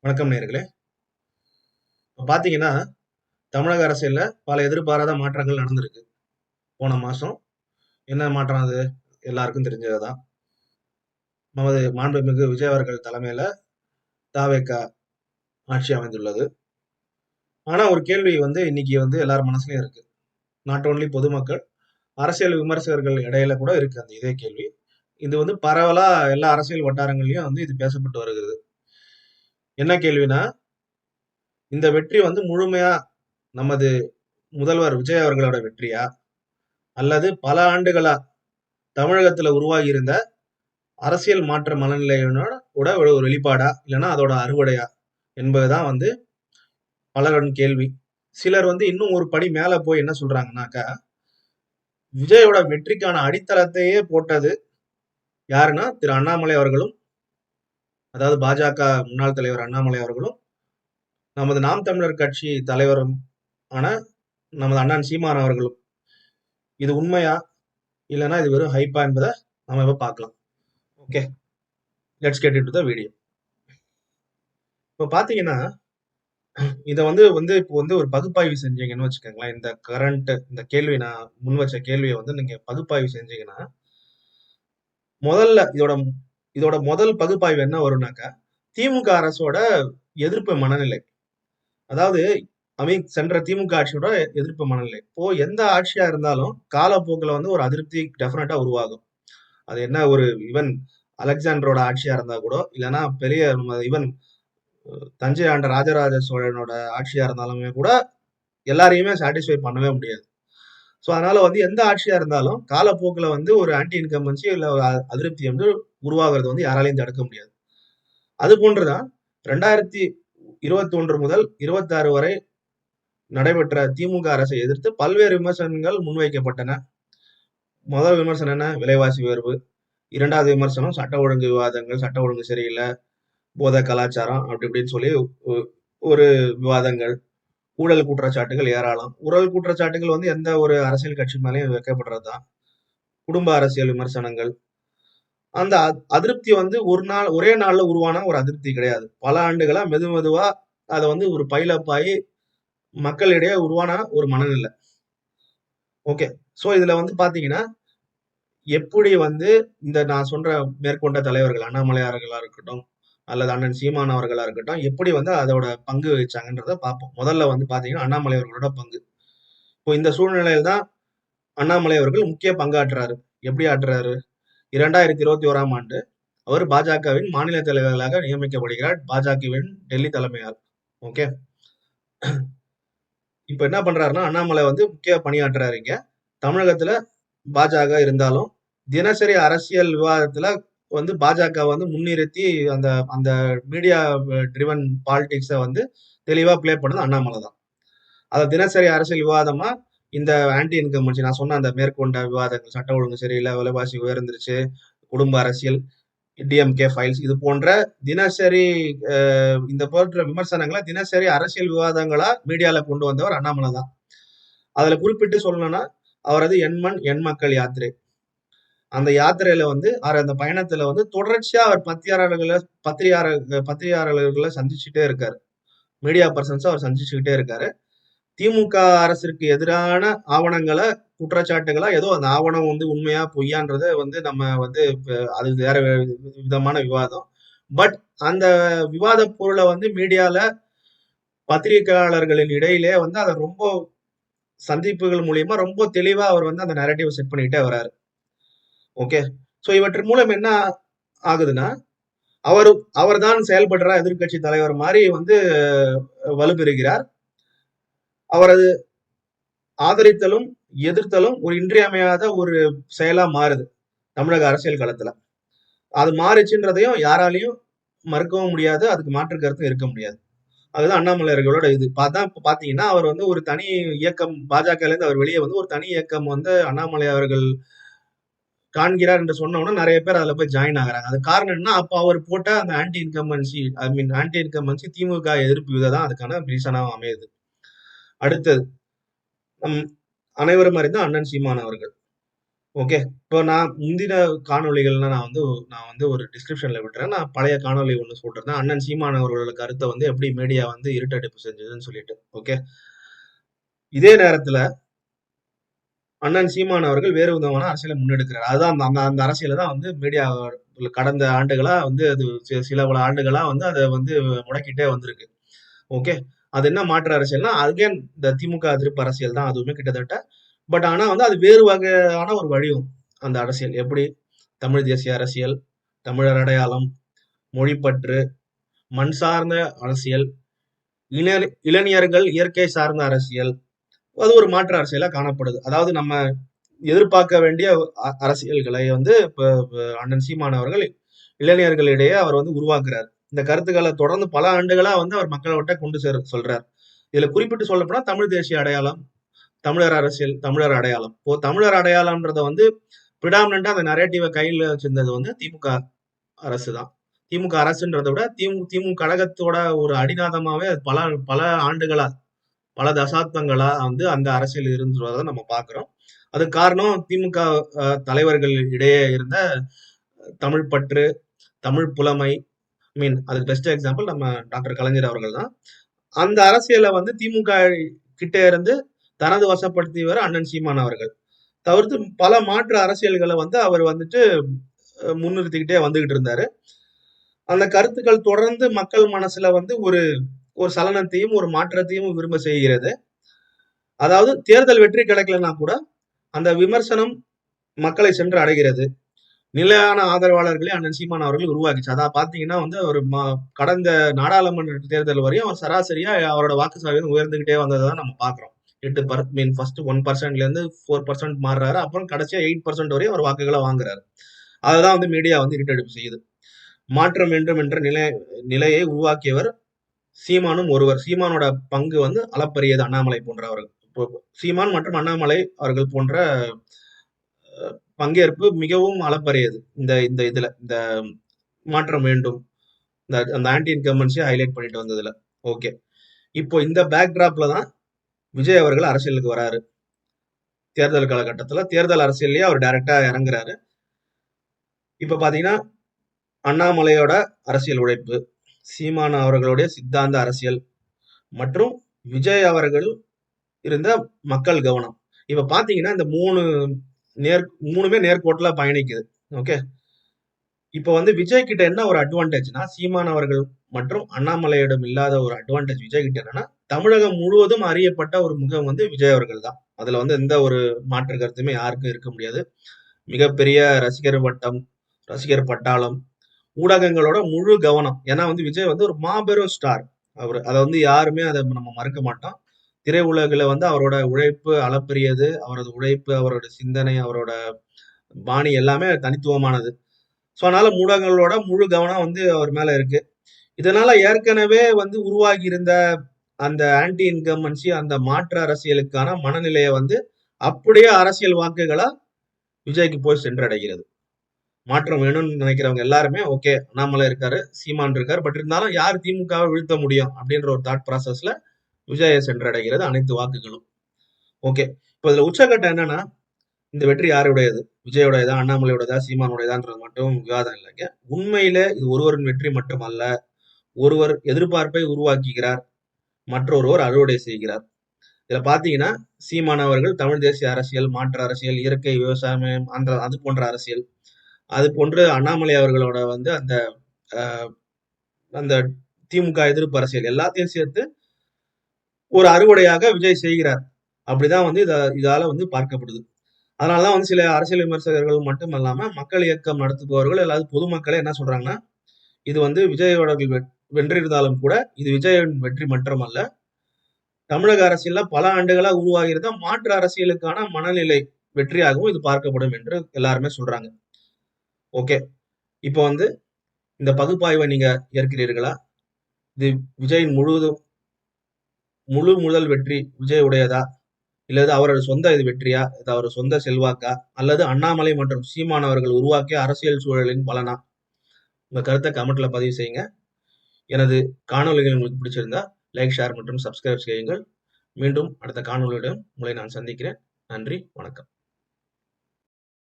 வணக்கம் நேயர்களே. இப்ப பார்த்தீங்கன்னா, தமிழக அரசியல்ல பல எதிர்பாராத மாற்றங்கள் நடந்திருக்கு. போன மாசம். என்ன மாற்றம் அது? எல்லாருக்கும் தெரிஞ்சது தான். நமது மாண்புமிகு விஜய் அவர்கள் தலைமையில த.வெ.க. ஆட்சி அமைந்துள்ளது. ஆனா ஒரு கேள்வி இன்னைக்கு எல்லார் மனசுலயும் இருக்கு. நாட் ஒன்லி பொதுமக்கள், அரசியல் விமர்சகர்கள் இடையில கூட இருக்கு அந்த இதே கேள்வி. இது பரவலா எல்லா அரசியல் வட்டாரங்கள்லயும் இது பேசப்பட்டு வருகிறது. என்ன கேள்வினா, இந்த வெற்றி முழுமையா நமது முதல்வர் விஜய் அவர்களோட வெற்றியா? அல்லது பல ஆண்டுகளா தமிழகத்துல உருவாகி இருந்த அரசியல் மாற்ற மனநிலையினோட ஒரு வெளிப்பாடா? இல்லைன்னா அதோட அறுவடையா? என்பதுதான் பலரின் கேள்வி. சிலர் இன்னும் ஒரு படி மேல போய் என்ன சொல்றாங்கன்னாக்கா, விஜயோட வெற்றிக்கான அடித்தளத்தையே போட்டது யாருன்னா திரு அண்ணாமலை அவர்களும், அதாவது பாஜக முன்னாள் தலைவர் அண்ணாமலை அவர்களும், நமது நாம் தமிழர் கட்சி தலைவரும் ஆன நமது அண்ணன் சீமான் அவர்களும். இது உண்மையா? இல்லைன்னா இது வெறும் ஹைப்பா என்பதை நம்ம இப்ப பார்க்கலாம். Okay, let's get into the video. இப்ப பாத்தீங்கன்னா, இத இப்போ ஒரு பகுப்பாய்வு செஞ்சீங்கன்னு வச்சுக்கோங்களேன். இந்த கேள்வி நான் முன் வச்ச கேள்வியை நீங்க பகுப்பாய்வு செஞ்சீங்கன்னா, முதல்ல இதோட முதல் பகுப்பாய்வு என்ன வரும்னாக்கா, திமுக அரசோட எதிர்ப்பு மனநிலை. அதாவது சென்ற திமுக ஆட்சியோட எதிர்ப்பு மனநிலை. இப்போ எந்த ஆட்சியா இருந்தாலும் காலப்போக்குல ஒரு அதிருப்தி டெஃபினட்டா உருவாகும். அது என்ன ஒரு ஈவன் அலெக்சாண்டரோட ஆட்சியா இருந்தா கூட, இல்லைன்னா பெரிய ஈவன் தஞ்சை ஆண்ட ராஜராஜ சோழனோட ஆட்சியா இருந்தாலுமே கூட எல்லாரையுமே சாட்டிஸ்ஃபை பண்ணவே முடியாது. ஸோ அதனால எந்த ஆட்சியா இருந்தாலும் காலப்போக்கில் ஒரு ஆன்டி இன்கம்பன்சி இல்லை ஒரு அதிருப்தி உருவாகிறது யாராலையும் தடுக்க முடியாது. அது போன்றுதான் 2021 முதல் 26 வரை நடைபெற்ற திமுக அரசை எதிர்த்து பல்வேறு விமர்சனங்கள் முன்வைக்கப்பட்டன. முதல் விமர்சனம் என்ன? விலைவாசி உயர்வு. இரண்டாவது விமர்சனம் சட்ட ஒழுங்கு விவாதங்கள், சட்ட ஒழுங்கு சரியில்லை, போதை கலாச்சாரம், அப்படி இப்படின்னு சொல்லி ஒரு விவாதங்கள். ஊழல் குற்றச்சாட்டுகள் ஏராளம். ஊழல் குற்றச்சாட்டுகள் எந்த ஒரு அரசியல் கட்சி மேலேயும் வைக்கப்படுறதுதான். குடும்ப அரசியல் விமர்சனங்கள். அந்த அதிருப்தி ஒரே நாள்ல உருவான ஒரு அதிருப்தி கிடையாது. பல ஆண்டுகளா மெதுவா அதை ஒரு பைலப் ஆகி மக்களிடையே உருவான ஒரு மனநிலை. ஓகே, சோ இதுல பாத்தீங்கன்னா, எப்படி இந்த நான் சொல்ற மேற்கொண்ட தலைவர்கள் அண்ணாமலை அவர்களா இருக்கட்டும், அல்லது அண்ணன் சீமான் அவர்களா இருக்கட்டும், எப்படி அதோட பங்கு வகிச்சாங்கன்றத பார்ப்போம். முதல்ல பாத்தீங்கன்னா அண்ணாமலை அவர்களோட பங்கு. இப்போ இந்த சூழ்நிலையில் தான் அண்ணாமலை அவர்கள் முக்கிய பங்காற்றுறாரு. எப்படி ஆற்றுறாரு? 2021ஆம் ஆண்டு அவர் பாஜகவின் மாநில தலைவர்களாக நியமிக்கப்படுகிறார், பாஜகவின் டெல்லி தலைமையால். ஓகே, இப்ப என்ன பண்றாருன்னா அண்ணாமலை முக்கிய பணியாற்றுறாரு. இங்க தமிழகத்துல பாஜக இருந்தாலும் தினசரி அரசியல் விவாதத்துல பாஜக முன்னிறுத்தி அந்த அந்த மீடியா ட்ரிவன் பாலிடிக்ஸை தெளிவா பிளே பண்ணது அண்ணாமலை தான். அதை தினசரி அரசியல் விவாதமா இந்த ஆன்டி இன்கம்பன்சி நான் சொன்ன அந்த மேற்கொண்ட விவாதங்கள், சட்ட ஒழுங்கு சரியில்லை, விலைவாசி உயர்ந்துருச்சு, குடும்ப அரசியல், டிஎம்கே ஃபைல்ஸ், இது போன்ற தினசரி இந்த போன்ற விமர்சனங்களை தினசரி அரசியல் விவாதங்களா மீடியால கொண்டு வந்தவர் அண்ணாமலை தான். அதுல குறிப்பிட்டு சொல்லணும்னா அவரது எண்மண் எண் மக்கள் யாத்திரை. அந்த யாத்திரையில அந்த பயணத்துல தொடர்ச்சியா அவர் பத்திரிகையாளர்களை சந்திச்சுட்டே இருக்காரு. மீடியா பர்சன்ஸ் அவர் சந்திச்சுக்கிட்டே இருக்காரு. திமுக அரசிற்கு எதிரான ஆவணங்களை, குற்றச்சாட்டுகளா ஏதோ அந்த ஆவணம் உண்மையா பொய்யான்றத நம்ம அது வேற விதமான விவாதம். பட் அந்த விவாத பொருளை மீடியால பத்திரிகையாளர்களின் இடையிலே அதை ரொம்ப சந்திப்புகள் மூலியமா ரொம்ப தெளிவா அவர் அந்த நரேட்டிவ் செட் பண்ணிட்டே வராரு. ஓகே, சோ இவற்றின் மூலம் என்ன ஆகுதுன்னா, அவர் தான் செயல்படுற எதிர்கட்சி தலைவர் மாதிரி வலுப்பெறுகிறார். அவரது ஆதரித்தலும் எதிர்த்தலும் ஒரு இன்றியமையாத ஒரு செயலா மாறுது தமிழக அரசியல் களத்துல. அது மாறுச்சுன்றதையும் யாராலையும் மறுக்கவும் முடியாது, அதுக்கு மாற்று கருத்தும் இருக்க முடியாது. அதுதான் அண்ணாமலையர்களோட இது. பாத்தீங்கன்னா அவர் ஒரு தனி இயக்கம், பாஜக இருந்து அவர் வெளியே ஒரு தனி இயக்கம் அண்ணாமலை அவர்கள் காண்கிறார் என்று சொன்ன உடனே நிறைய பேர் அதுல போய் ஜாயின் ஆகுறாங்க. அது காரணம் என்ன? அப்ப அவர் போட்ட அந்த ஆன்டி இன்கம்பன்சி திமுக எதிர்ப்பு விதை தான் அதுக்கான ரீசனா அமையுது. அடுத்தது, நம் அனைவரும் அறிந்த அண்ணன் சீமான் அவர்கள். ஓகே. இப்போ நான் முந்தின காணொளிகள்ல நான் வந்து ஒரு டிஸ்கிரிப்ஷன்ல விடுறேன். நான் பழைய காணொளி ஒண்ணு சொல்றேன். அண்ணன் சீமான் அவர்களோட கருத்த வந்து எப்படி மீடியா வந்து இருட்டடிப்பு செஞ்சதுன்னு சொல்லிட்டு. ஓகே. இதே நேரத்துல அண்ணன் சீமான் அவர்கள் வேறு விதமான அரசியலை முன்னெடுக்கிறார். அதுதான் அந்த அந்த அந்த அரசியல தான் வந்து மீடியா கடந்த ஆண்டுகளா வந்து அது சில பல ஆண்டுகளா வந்து அத வந்து முடக்கிட்டே வந்திருக்கு. ஓகே. அது என்ன மாற்று அரசியல்னா, அகைன் இந்த திமுக எதிர்ப்பு அரசியல் தான் அதுவுமே கிட்டத்தட்ட. பட் ஆனா வந்து அது வேறு வகையான ஒரு வடிவம். அந்த அரசியல் எப்படி? தமிழ் தேசிய அரசியல், தமிழர் அடையாளம், மொழிப்பற்று, மண் சார்ந்த அரசியல், இளைஞர்கள் இயற்கை சார்ந்த அரசியல். அது ஒரு மாற்று அரசியலா காணப்படுது. அதாவது நம்ம எதிர்பார்க்க வேண்டிய அரசியல்களை வந்து இப்ப அண்ணன் சீமான் அவர்கள் இளைஞர்களிடையே அவர் வந்து உருவாக்குறார். இந்த கருத்துக்களை தொடர்ந்து பல ஆண்டுகளா வந்து அவர் மக்கள்கிட்ட கொண்டு சொல்றார். இதுல குறிப்பிட்டு சொல்லப்போனா தமிழ் தேசிய அடையாளம், தமிழர் அரசியல், தமிழர் அடையாளம். இப்போ தமிழர் அடையாளம்ன்றத வந்து பிரிடாமினன்ட்டா அந்த நரேட்டிவ கையில வச்சிருந்தது வந்து திமுக அரசு தான். திமுக அரசுன்றத விட திமுக கழகத்தோட ஒரு அடிநாதமாவே பல பல ஆண்டுகளா, பல தசாப்தங்களா வந்து அந்த அரசியல் இருந்துவதை நம்ம பார்க்கிறோம். அதுக்கு காரணம் திமுக தலைவர்கள் இடையே இருந்த தமிழ் பற்று, தமிழ் புலமை. அதுக்கு பெஸ்ட் எக்ஸாம்பிள் நம்ம டாக்டர் கலைஞர் அவர்கள் தான். அந்த அரசியலை வந்து திமுக கிட்ட இருந்து தனது வசப்படுத்தியவர் அண்ணன் சீமான் அவர்கள். தவிர்த்து பல மாற்று அரசியல்களை வந்து அவர் வந்துட்டு முன்னிறுத்திக்கிட்டே வந்துகிட்டு இருந்தாரு. அந்த கருத்துக்கள் தொடர்ந்து மக்கள் மனசுல வந்து ஒரு ஒரு சலனத்தையும் ஒரு மாற்றத்தையும் விரும்ப செய்கிறது. அதாவது தேர்தல் வெற்றி கிடைக்கலன்னா கூட அந்த விமர்சனம் மக்களை சென்று அடைகிறது. நிலையான ஆதரவாளர்களை அண்ணன் சீமான் அவர்கள் உருவாக்கிச்சு. அதான் பாத்தீங்கன்னா வந்து ஒரு கடந்த நாடாளுமன்ற தேர்தல் வரையும் அவர் சராசரியா அவரோட வாக்கு சதவீதம் உயர்ந்துகிட்டே வந்ததை நம்ம பாக்குறோம். 8 ஃபர்ஸ்ட் 1%ல இருந்து 4% மாறுறாரு. அப்புறம் கடைசியா 8% வரையும் அவர் வாக்குகளை வாங்குறாரு. அதுதான் வந்து மீடியா வந்து இருட்டடிப்பு செய்யுது. மாற்றம் வேண்டும் என்ற நிலையை உருவாக்கியவர் சீமானும் ஒருவர். சீமானோட பங்கு வந்து அளப்பரியது. அண்ணாமலை போன்றவர்கள். இப்போ சீமான் மற்றும் அண்ணாமலை அவர்கள் போன்ற பங்கேற்பு மிகவும் அளப்பரியது. இந்த இந்த இதுல இந்த மாற்றம் வேண்டும், அந்த ஆன்டி இன்கம்பன்சியை ஹைலைட் பண்ணிட்டு வந்ததுல. ஓகே. இப்போ இந்த பேக்டிராப்ல தான் விஜய் அவர்கள் அரசியலுக்கு வராரு. தேர்தல் காலகட்டத்துல தேர்தல் அரசியல்லயே அவர் டைரக்டா இறங்குறாரு. இப்ப பாத்தீங்கன்னா அண்ணாமலையோட அரசியல் உழைப்பு, சீமான் அவர்களுடைய சித்தாந்த அரசியல் மற்றும் விஜய் அவர்கள் இருந்த மக்கள் கவனம். இப்ப பாத்தீங்கன்னா இந்த மூணுமே நேர்கோட்டுல பயணிக்குது. ஓகே. இப்ப வந்து விஜய் கிட்ட என்ன ஒரு அட்வான்டேஜ்னா, சீமான் அவர்கள் மற்றும் அண்ணாமலையிடம் இல்லாத ஒரு அட்வான்டேஜ் விஜய் கிட்ட என்னன்னா, தமிழகம் முழுவதும் அறியப்பட்ட ஒரு முகம் வந்து விஜய் அவர்கள் தான். அதுல வந்து எந்த ஒரு மாற்று கருத்துமே யாருக்கும் இருக்க முடியாது. மிகப்பெரிய ரசிகர் வட்டம், ரசிகர் பட்டாளம், ஊடகங்களோட முழு கவனம். ஏன்னா வந்து விஜய் வந்து ஒரு மாபெரும் ஸ்டார். அதை வந்து யாருமே அதை நம்ம மறுக்க மாட்டோம். திரையுலகில வந்து அவரோட உழைப்பு அளப்பரியது. அவரது உழைப்பு, அவரோட சிந்தனை, அவரோட பாணி எல்லாமே தனித்துவமானது. ஸோ அதனால ஊடகங்களோட முழு கவனம் வந்து அவர் மேல இருக்கு. இதனால ஏற்கனவே வந்து உருவாகி இருந்த அந்த ஆன்டி இன்கம்பன்சி, அந்த மாற்று அரசியலுக்கான மனநிலையை வந்து அப்படியே அரசியல் வாக்குகளா விஜய்க்கு போய் சென்றடைகிறது. மாற்றம் வேணும்னு நினைக்கிறவங்க எல்லாருமே ஓகே, அண்ணாமலை இருக்காரு, சீமான் இருக்காரு. பட் இருந்தாலும் யார் திமுகவை வீழ்த்த முடியும் அப்படின்ற ஒரு தாட் ப்ராசஸ்ல விஜயை சென்றடைகிறது அனைத்து வாக்குகளும். ஓகே. இப்போ இதுல உச்சகட்டம் என்னன்னா, இந்த வெற்றி யாருடையது? விஜயோடையதா, அண்ணாமலையோடதா, சீமானுடையதான்றது மட்டும் விவாதம் இல்லைங்க. உண்மையில இது ஒருவரின் வெற்றி மட்டுமல்ல. ஒருவர் எதிர்பார்ப்பை உருவாக்குகிறார், மற்றொருவர் அறுவடை செய்கிறார். இதுல பாத்தீங்கன்னா சீமான் அவர்கள் தமிழ் தேசிய அரசியல், மாற்று அரசியல், இயற்கை விவசாயம் அது போன்ற அரசியல். அது போன்று அண்ணாமலை அவர்களோட வந்து அந்த அந்த திமுக எதிர்ப்பு அரசியல் எல்லாத்தையும் சேர்த்து ஒரு அறுவடையாக விஜய் செய்கிறார். அப்படிதான் வந்து இதால வந்து பார்க்கப்படுது. அதனாலதான் வந்து சில அரசியல் விமர்சகர்கள் மட்டும் இல்லாம மக்கள் இயக்கம் நடத்துபவர்கள் அல்லது பொதுமக்களே என்ன சொல்றாங்கன்னா, இது வந்து விஜயோட வென்றிருந்தாலும் கூட இது விஜயின் வெற்றி மட்டுமல்ல, தமிழக அரசியல்ல பல ஆண்டுகளா உருவாகியிருந்த மாற்று அரசியலுக்கான மனநிலை வெற்றியாகவும் இது பார்க்கப்படும் என்று எல்லாருமே சொல்றாங்க. ஓகே. இப்போ வந்து இந்த பகுப்பாய்வை நீங்க ஏற்கிறீர்களா? இது விஜயின் முழு முதல் வெற்றி விஜய் உடையதா? இல்லது அவரது சொந்த இது வெற்றியா? இது அவர் சொந்த செல்வாக்கா? அல்லது அண்ணாமலை மற்றும் சீமான் அவர்கள் உருவாக்கிய அரசியல் சூழலின் பலனா? உங்க கருத்தை கமெண்ட்ல பதிவு செய்யுங்க. எனது காணொலிகள் உங்களுக்கு பிடிச்சிருந்தா லைக், ஷேர் மற்றும் சப்ஸ்கிரைப் செய்யுங்கள். மீண்டும் அடுத்த காணொலியுடன் உங்களை நான் சந்திக்கிறேன். நன்றி, வணக்கம்.